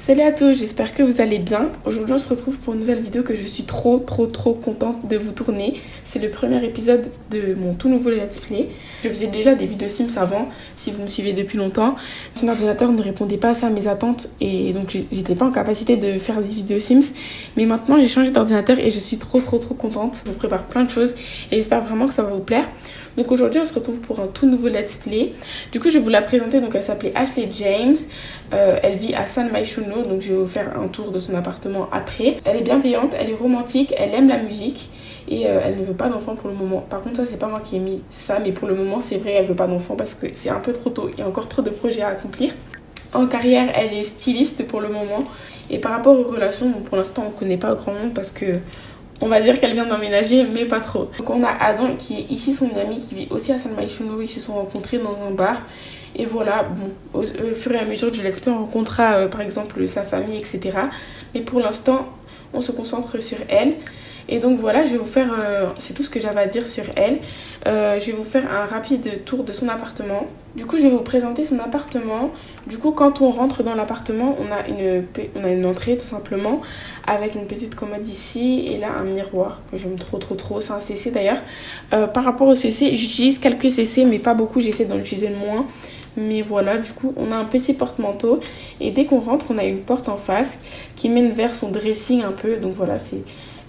Salut à tous, j'espère que vous allez bien. Aujourd'hui on se retrouve pour une nouvelle vidéo que je suis trop contente de vous tourner. C'est le premier épisode de mon tout nouveau let's play. Je faisais déjà des vidéos Sims avant, si vous me suivez depuis longtemps. Mon ordinateur ne répondait pas assez à mes attentes et donc j'étais pas en capacité de faire des vidéos Sims. Mais maintenant j'ai changé d'ordinateur et je suis trop contente. Je vous prépare plein de choses et j'espère vraiment que ça va vous plaire. Donc aujourd'hui on se retrouve pour un tout nouveau let's play. Du coup je vais vous la présenter, donc elle s'appelait Ashley James. Elle vit à San Myshuno, donc je vais vous faire un tour de son appartement après. Elle est bienveillante, elle est romantique, elle aime la musique et elle ne veut pas d'enfant pour le moment. Par contre ça c'est pas moi qui ai mis ça, mais pour le moment c'est vrai, elle veut pas d'enfant parce que c'est un peu trop tôt, il y a encore trop de projets à accomplir. En carrière elle est styliste pour le moment et par rapport aux relations, bon, pour l'instant on connaît pas grand monde parce que on va dire qu'elle vient d'emménager, mais pas trop. Donc on a Adam qui est ici son ami qui vit aussi à San Myshuno. Ils se sont rencontrés dans un bar. Et voilà, bon, au fur et à mesure du let's play, on rencontrera par exemple sa famille, etc. Mais pour l'instant, on se concentre sur elle. Et donc voilà, je vais vous faire, c'est tout ce que j'avais à dire sur elle. Je vais vous faire un rapide tour de son appartement. Du coup, je vais vous présenter son appartement. Du coup, quand on rentre dans l'appartement, on a une entrée tout simplement avec une petite commode ici et là un miroir que j'aime trop. C'est un CC d'ailleurs. Par rapport au CC, j'utilise quelques CC mais pas beaucoup, j'essaie d'en utiliser moins. Mais voilà, du coup, on a un petit porte-manteau et dès qu'on rentre, on a une porte en face qui mène vers son dressing un peu. Donc voilà, c'est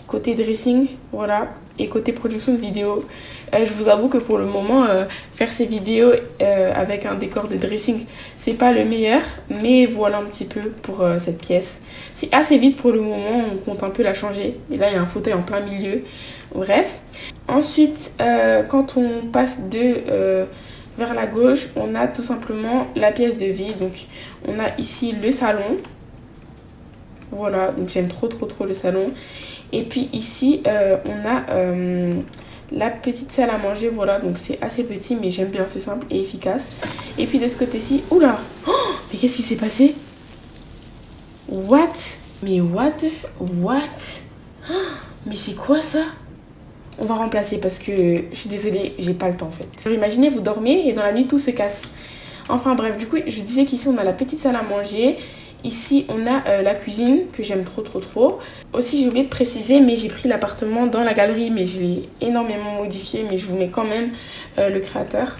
côté dressing, voilà, et côté production de vidéo. Je vous avoue que pour le moment, faire ces vidéos avec un décor de dressing, c'est pas le meilleur, mais voilà un petit peu pour cette pièce. C'est assez vite pour le moment, on compte un peu la changer. Et là, il y a un fauteuil en plein milieu. Bref. Ensuite, quand on passe vers la gauche, on a tout simplement la pièce de vie. Donc, on a ici le salon. Voilà, donc j'aime trop le salon. Et puis ici, on a la petite salle à manger. Voilà, donc c'est assez petit, mais j'aime bien, c'est simple et efficace. Et puis de ce côté-ci, oula, oh, mais qu'est-ce qui s'est passé? What? Mais what? Mais c'est quoi ça? On va remplacer parce que je suis désolée, j'ai pas le temps en fait. Alors, imaginez, vous dormez et dans la nuit tout se casse. Enfin bref, du coup, je disais qu'ici on a la petite salle à manger. Ici, on a la cuisine que j'aime trop. Aussi, j'ai oublié de préciser, mais j'ai pris l'appartement dans la galerie, mais je l'ai énormément modifié, mais je vous mets quand même le créateur.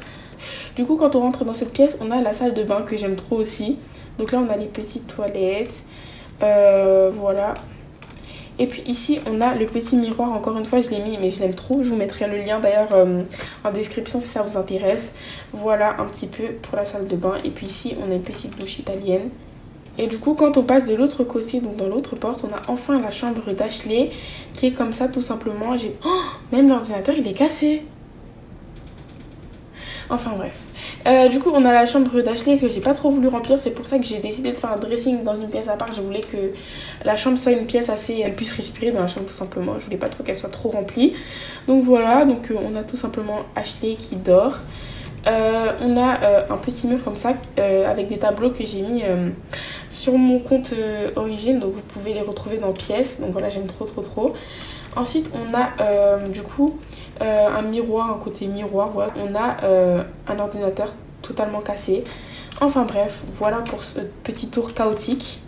Du coup, quand on rentre dans cette pièce, on a la salle de bain que j'aime trop aussi. Donc là, on a les petites toilettes. Voilà. Et puis ici, on a le petit miroir. Encore une fois, je l'ai mis, mais je l'aime trop. Je vous mettrai le lien d'ailleurs en description si ça vous intéresse. Voilà un petit peu pour la salle de bain. Et puis ici, on a une petite douche italienne. Et du coup, quand on passe de l'autre côté, donc dans l'autre porte, on a enfin la chambre d'Ashley qui est comme ça tout simplement. Même l'ordinateur, il est cassé. Enfin bref. Du coup, on a la chambre d'Ashley que j'ai pas trop voulu remplir. C'est pour ça que j'ai décidé de faire un dressing dans une pièce à part. Je voulais que la chambre soit une pièce assez... Elle puisse respirer dans la chambre tout simplement. Je voulais pas trop qu'elle soit trop remplie. Donc voilà, donc on a tout simplement Ashley qui dort. On a un petit mur comme ça avec des tableaux que j'ai mis sur mon compte Origin, donc vous pouvez les retrouver dans pièces. Donc voilà, j'aime trop. Ensuite on a du coup un miroir, un côté miroir, voilà. On a un ordinateur totalement cassé. Enfin bref, voilà pour ce petit tour chaotique.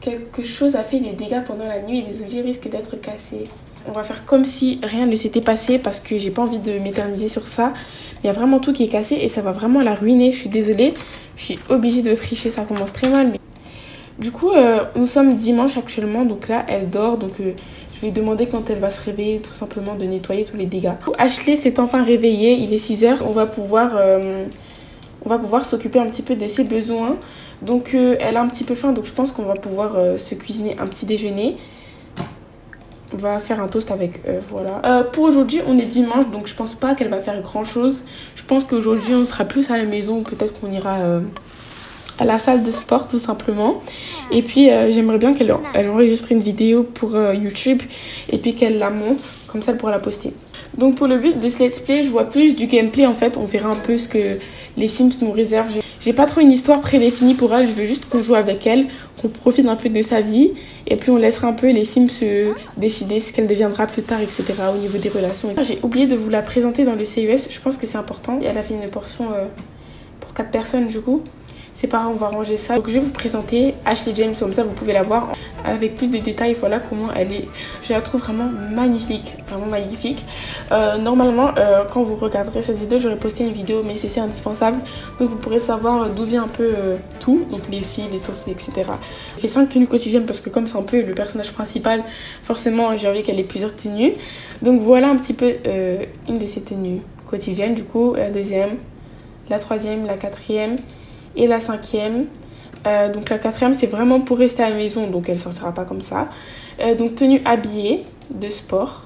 Quelque chose a fait des dégâts pendant la nuit et les objets risquent d'être cassés. On va faire comme si rien ne s'était passé parce que j'ai pas envie de m'éterniser sur ça. Il y a vraiment tout qui est cassé et ça va vraiment la ruiner. Je suis désolée, je suis obligée de tricher, ça commence très mal. Mais... Du coup, nous sommes dimanche actuellement, donc là, elle dort. Donc je vais lui demander quand elle va se réveiller, tout simplement de nettoyer tous les dégâts. Ashley s'est enfin réveillée, il est 6h. On va pouvoir s'occuper un petit peu de ses besoins. Donc elle a un petit peu faim, donc je pense qu'on va pouvoir se cuisiner un petit déjeuner. On va faire un toast avec voilà. Pour aujourd'hui, on est dimanche, donc je pense pas qu'elle va faire grand chose. Je pense qu'aujourd'hui, on sera plus à la maison. Peut-être qu'on ira à la salle de sport, tout simplement. Et puis, j'aimerais bien qu'elle enregistre une vidéo pour YouTube. Et puis qu'elle la monte. Comme ça, elle pourra la poster. Donc, pour le but de ce let's play, je vois plus du gameplay, en fait. On verra un peu ce que les Sims nous réservent. J'ai pas trop une histoire prédéfinie pour elle, je veux juste qu'on joue avec elle, qu'on profite un peu de sa vie. Et puis on laissera un peu les Sims décider ce qu'elle deviendra plus tard, etc. au niveau des relations. J'ai oublié de vous la présenter dans le CES, je pense que c'est important. Elle a fait une portion pour 4 personnes du coup. C'est pas grave, on va ranger ça. Donc je vais vous présenter Ashley James, comme ça vous pouvez la voir avec plus de détails. Voilà comment elle est. Je la trouve vraiment magnifique, vraiment magnifique. Normalement, quand vous regarderez cette vidéo, j'aurais posté une vidéo, mais c'est indispensable. Donc vous pourrez savoir d'où vient un peu tout, donc les cils, les sourcils, etc. Je fais 5 tenues quotidiennes parce que comme c'est un peu le personnage principal, forcément j'ai envie qu'elle ait plusieurs tenues. Donc voilà un petit peu une de ces tenues quotidiennes. Du coup, la deuxième, la troisième, la quatrième et la 5e. Donc la 4e c'est vraiment pour rester à la maison, donc elle ne sortira pas comme ça. Donc tenue habillée de sport.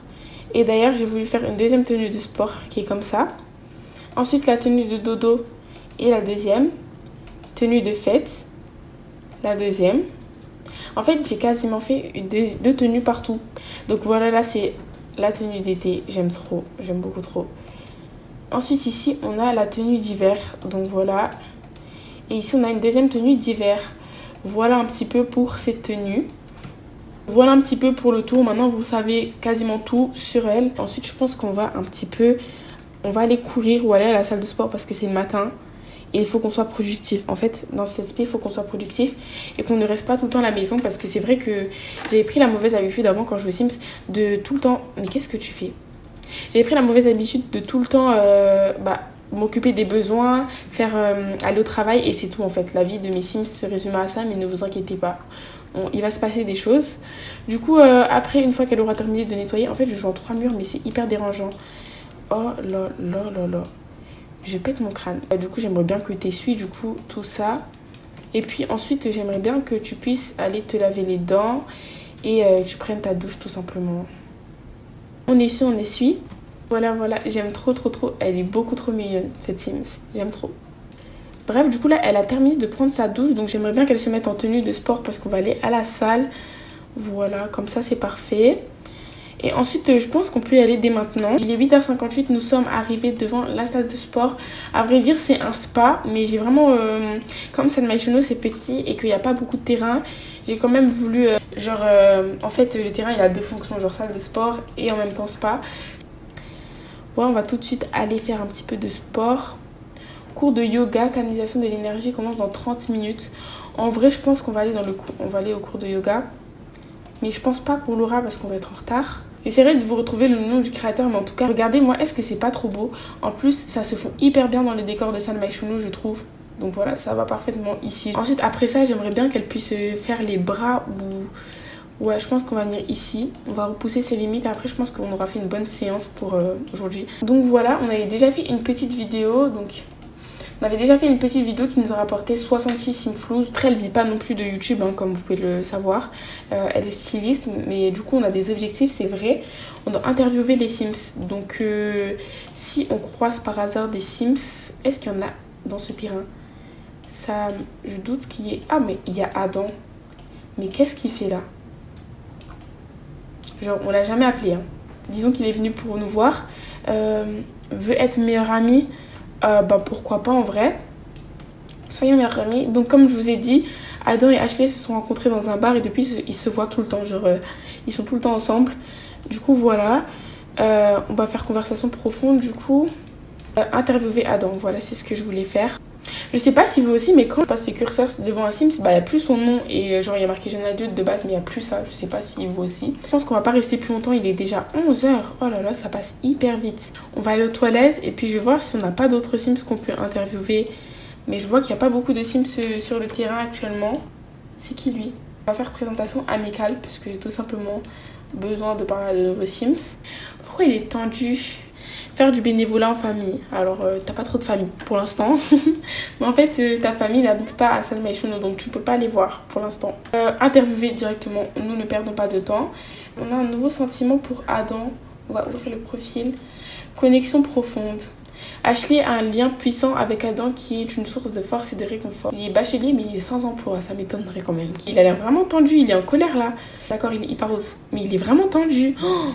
Et d'ailleurs j'ai voulu faire une deuxième tenue de sport qui est comme ça. Ensuite la tenue de dodo et la deuxième. Tenue de fête, la deuxième. En fait j'ai quasiment fait deux tenues partout. Donc voilà, là c'est la tenue d'été, j'aime trop, j'aime beaucoup trop. Ensuite ici on a la tenue d'hiver, donc voilà. Et ici, on a une deuxième tenue d'hiver. Voilà un petit peu pour cette tenue. Voilà un petit peu pour le tour. Maintenant, vous savez quasiment tout sur elle. Ensuite, je pense qu'on va un petit peu... On va aller courir ou aller à la salle de sport parce que c'est le matin. Et il faut qu'on soit productif. En fait, dans cet aspect, il faut qu'on soit productif et qu'on ne reste pas tout le temps à la maison. Parce que c'est vrai que j'avais pris la mauvaise habitude avant quand je jouais aux Sims de tout le temps... Mais qu'est-ce que tu fais? J'avais pris la mauvaise habitude de tout le temps... m'occuper des besoins, faire aller au travail et c'est tout en fait. La vie de mes Sims se résume à ça, mais ne vous inquiétez pas. Il va se passer des choses. Du coup, après, une fois qu'elle aura terminé de nettoyer, en fait, je joue en 3 murs, mais c'est hyper dérangeant. Oh là là là là. Je pète mon crâne. Du coup, j'aimerais bien que tu essuies du coup tout ça. Et puis ensuite, j'aimerais bien que tu puisses aller te laver les dents et tu prennes ta douche tout simplement. On essuie. Voilà, j'aime trop. Elle est beaucoup trop mignonne, cette Sims. J'aime trop. Bref, du coup, là, elle a terminé de prendre sa douche. Donc, j'aimerais bien qu'elle se mette en tenue de sport parce qu'on va aller à la salle. Voilà, comme ça, c'est parfait. Et ensuite, je pense qu'on peut y aller dès maintenant. Il est 8h58, nous sommes arrivés devant la salle de sport. À vrai dire, c'est un spa, mais j'ai vraiment... comme San Myshuno, c'est petit et qu'il n'y a pas beaucoup de terrain, j'ai quand même voulu... en fait, le terrain, il a 2 fonctions, genre salle de sport et en même temps spa. Voilà, on va tout de suite aller faire un petit peu de sport. Cours de yoga, canalisation de l'énergie commence dans 30 minutes. En vrai, je pense qu'on va aller on va aller au cours de yoga. Mais je pense pas qu'on l'aura parce qu'on va être en retard. J'essaierai de vous retrouver le nom du créateur, mais en tout cas, regardez-moi, est-ce que c'est pas trop beau? En plus, ça se fond hyper bien dans les décors de San Myshuno, je trouve. Donc voilà, ça va parfaitement ici. Ensuite, après ça, j'aimerais bien qu'elle puisse faire les bras ou... Ouais, je pense qu'on va venir ici. On va repousser ses limites. Après, je pense qu'on aura fait une bonne séance pour aujourd'hui. Donc voilà, on avait déjà fait une petite vidéo. On avait déjà fait une petite vidéo qui nous a rapporté 66 simflouz. Après, elle vit pas non plus de YouTube, hein, comme vous pouvez le savoir. Elle est styliste, mais du coup, on a des objectifs, c'est vrai. On doit interviewer les Sims. Donc, si on croise par hasard des Sims, est-ce qu'il y en a dans ce terrain? Ça, je doute qu'il y ait... Ah, mais il y a Adam. Mais qu'est-ce qu'il fait là? Genre, on l'a jamais appelé. Hein. Disons qu'il est venu pour nous voir. Veut être meilleur ami. Pourquoi pas en vrai. Soyons meilleurs amis. Donc, comme je vous ai dit, Adam et Ashley se sont rencontrés dans un bar et depuis, ils se voient tout le temps. Genre, ils sont tout le temps ensemble. Du coup, voilà. On va faire conversation profonde. Du coup, interviewer Adam. Voilà, c'est ce que je voulais faire. Je sais pas si vous aussi, mais quand je passe le curseur devant un Sims, il n'y a plus son nom et genre il y a marqué jeune adulte de base, mais il n'y a plus ça. Je sais pas si vous aussi. Je pense qu'on va pas rester plus longtemps, il est déjà 11h. Oh là là, ça passe hyper vite. On va aller aux toilettes et puis je vais voir si on n'a pas d'autres Sims qu'on peut interviewer. Mais je vois qu'il n'y a pas beaucoup de Sims sur le terrain actuellement. C'est qui lui? On va faire présentation amicale parce que j'ai tout simplement besoin de parler à de nouveaux Sims. Pourquoi il est tendu? Faire du bénévolat en famille. Alors, t'as pas trop de famille pour l'instant. Mais en fait, ta famille n'habite pas à San Myshuno, donc tu peux pas les voir pour l'instant. Interviewer directement, nous ne perdons pas de temps. On a un nouveau sentiment pour Adam. On va ouvrir le profil. Connexion profonde. Ashley a un lien puissant avec Adam qui est une source de force et de réconfort. Il est bachelier mais il est sans emploi, ça m'étonnerait quand même. Il a l'air vraiment tendu, il est en colère là. D'accord, il est hyper rose, mais il est vraiment tendu. Oh,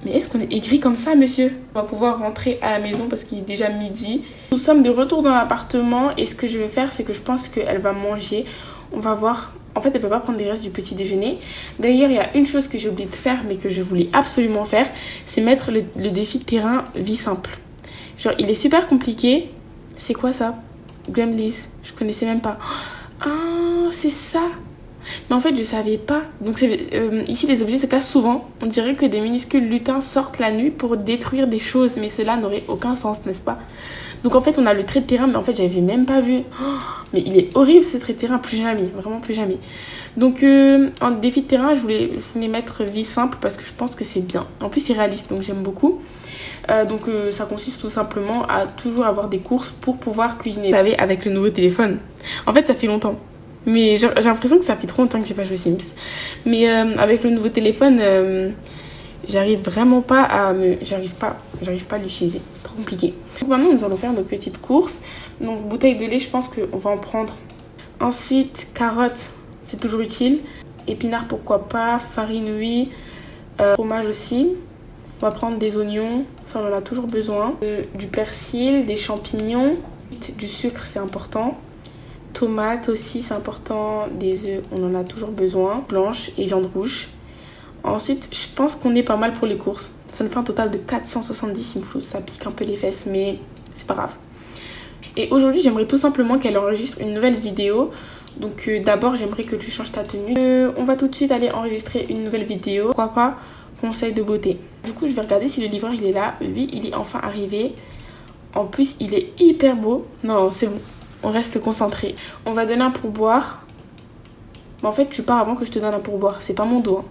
Mais est-ce qu'on est aigri comme ça, monsieur? On va pouvoir rentrer à la maison parce qu'il est déjà midi. Nous sommes de retour dans l'appartement et ce que je vais faire, c'est que je pense qu'elle va manger. On va voir. En fait, elle peut pas prendre des restes du petit déjeuner. D'ailleurs, il y a une chose que j'ai oublié de faire, mais que je voulais absolument faire, c'est mettre le défi de terrain vie simple. Genre, il est super compliqué. C'est quoi ça? Gremlins. Je connaissais même pas. Ah, c'est ça. Mais en fait, je savais pas. Donc, ici, les objets se cassent souvent. On dirait que des minuscules lutins sortent la nuit pour détruire des choses. Mais cela n'aurait aucun sens, n'est-ce pas? Donc, en fait, on a le trait de terrain. Mais en fait, j'avais même pas vu. Oh, mais il est horrible, ce trait de terrain. Plus jamais. Vraiment plus jamais. Donc, en défi de terrain, je voulais mettre vie simple parce que je pense que c'est bien. En plus, c'est réaliste. Donc, j'aime beaucoup. Ça consiste tout simplement à toujours avoir des courses pour pouvoir cuisiner. Vous savez, avec le nouveau téléphone. En fait, ça fait longtemps. Mais j'ai l'impression que ça fait trop longtemps que j'ai pas joué Sims. Mais avec le nouveau téléphone, j'arrive vraiment pas à j'arrive pas à l'utiliser. C'est trop compliqué. Donc maintenant, nous allons faire nos petites courses. Donc bouteille de lait, je pense qu'on va en prendre. Ensuite, carottes, c'est toujours utile. Épinards, pourquoi pas. Farine, oui. Fromage aussi. On va prendre des oignons, ça on en a toujours besoin. Du persil, des champignons, du sucre, c'est important. Tomates aussi, c'est important. Des œufs, on en a toujours besoin. Blanche et viande rouge. Ensuite, je pense qu'on est pas mal pour les courses. Ça nous fait un total de 470 simflous. Ça pique un peu les fesses, mais c'est pas grave. Et aujourd'hui, j'aimerais tout simplement qu'elle enregistre une nouvelle vidéo. Donc d'abord, j'aimerais que tu changes ta tenue. On va tout de suite aller enregistrer une nouvelle vidéo. Pourquoi pas conseil de beauté. Du coup, je vais regarder si le livreur il est là. Oui, il est enfin arrivé. En plus, il est hyper beau. Non, c'est bon. On reste concentré. On va donner un pourboire. Mais en fait, tu pars avant que je te donne un pourboire. C'est pas mon dos. Hein.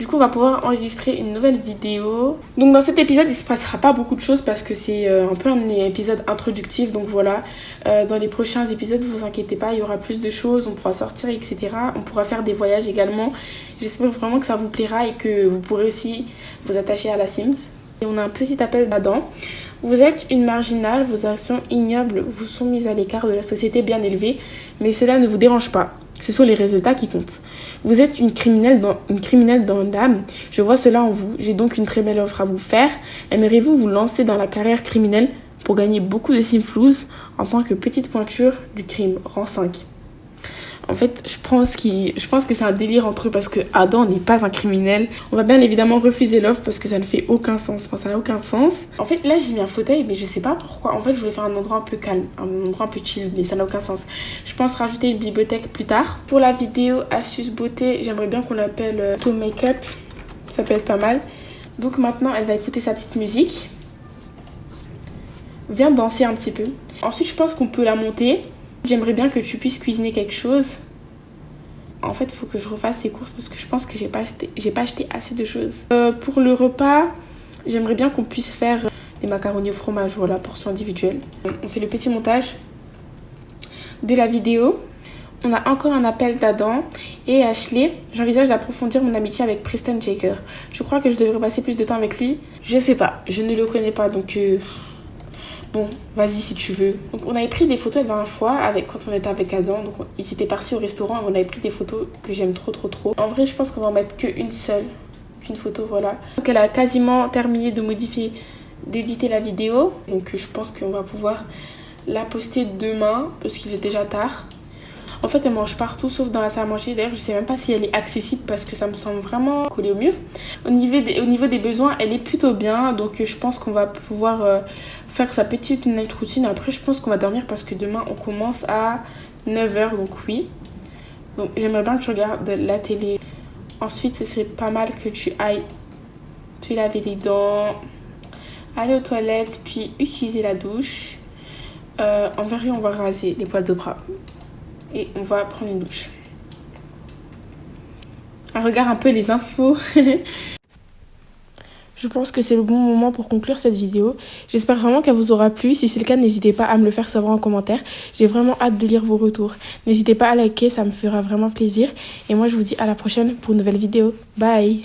Du coup, on va pouvoir enregistrer une nouvelle vidéo. Donc, dans cet épisode, il se passera pas beaucoup de choses parce que c'est un peu un épisode introductif. Donc, voilà. Dans les prochains épisodes, ne vous inquiétez pas, il y aura plus de choses. On pourra sortir, etc. On pourra faire des voyages également. J'espère vraiment que ça vous plaira et que vous pourrez aussi vous attacher à la Sims. Et on a un petit appel d'Adam. Vous êtes une marginale, vos actions ignobles vous sont mises à l'écart de la société bien élevée, mais cela ne vous dérange pas. Ce sont les résultats qui comptent. Vous êtes une criminelle dans l'âme. Je vois cela en vous. J'ai donc une très belle offre à vous faire. Aimeriez-vous vous lancer dans la carrière criminelle pour gagner beaucoup de simflouz en tant que petite pointure du crime, rang 5. En fait, je pense que c'est un délire entre eux parce que Adam n'est pas un criminel. On va bien évidemment refuser l'offre parce que ça ne fait aucun sens. Enfin, ça n'a aucun sens. En fait, là, j'ai mis un fauteuil, mais je sais pas pourquoi. En fait, je voulais faire un endroit un peu calme, un endroit un peu chill, mais ça n'a aucun sens. Je pense rajouter une bibliothèque plus tard. Pour la vidéo astuce beauté, j'aimerais bien qu'on l'appelle To Make-up. Ça peut être pas mal. Donc maintenant, elle va écouter sa petite musique. Viens danser un petit peu. Ensuite, je pense qu'on peut la monter. J'aimerais bien que tu puisses cuisiner quelque chose. En fait, il faut que je refasse ces courses parce que je pense que j'ai pas acheté assez de choses. Pour le repas, j'aimerais bien qu'on puisse faire des macaronis au fromage, voilà, portion individuelle. On fait le petit montage de la vidéo. On a encore un appel d'Adam et Ashley. J'envisage d'approfondir mon amitié avec Preston Jaker. Je crois que je devrais passer plus de temps avec lui. Je sais pas, je ne le connais pas, donc... Bon, vas-y si tu veux. Donc on avait pris des photos la dernière fois quand on était avec Adam. Donc ils étaient partis au restaurant et on avait pris des photos que j'aime trop. En vrai, je pense qu'on va en mettre qu'une photo, voilà. Donc elle a quasiment terminé d'éditer la vidéo. Donc je pense qu'on va pouvoir la poster demain parce qu'il est déjà tard. En fait, elle mange partout sauf dans la salle à manger. D'ailleurs, je sais même pas si elle est accessible parce que ça me semble vraiment collé au mur. Au niveau des besoins, elle est plutôt bien. Donc, je pense qu'on va pouvoir faire sa petite night routine. Après, je pense qu'on va dormir parce que demain, on commence à 9h. Donc, oui. Donc, j'aimerais bien que tu regardes la télé. Ensuite, ce serait pas mal que tu ailles te laver les dents, aller aux toilettes, puis utiliser la douche. En vrai, on va raser les poils de bras. Et on va prendre une douche. On regarde un peu les infos. Je pense que c'est le bon moment pour conclure cette vidéo. J'espère vraiment qu'elle vous aura plu. Si c'est le cas, n'hésitez pas à me le faire savoir en commentaire. J'ai vraiment hâte de lire vos retours. N'hésitez pas à liker, ça me fera vraiment plaisir. Et moi, je vous dis à la prochaine pour une nouvelle vidéo. Bye!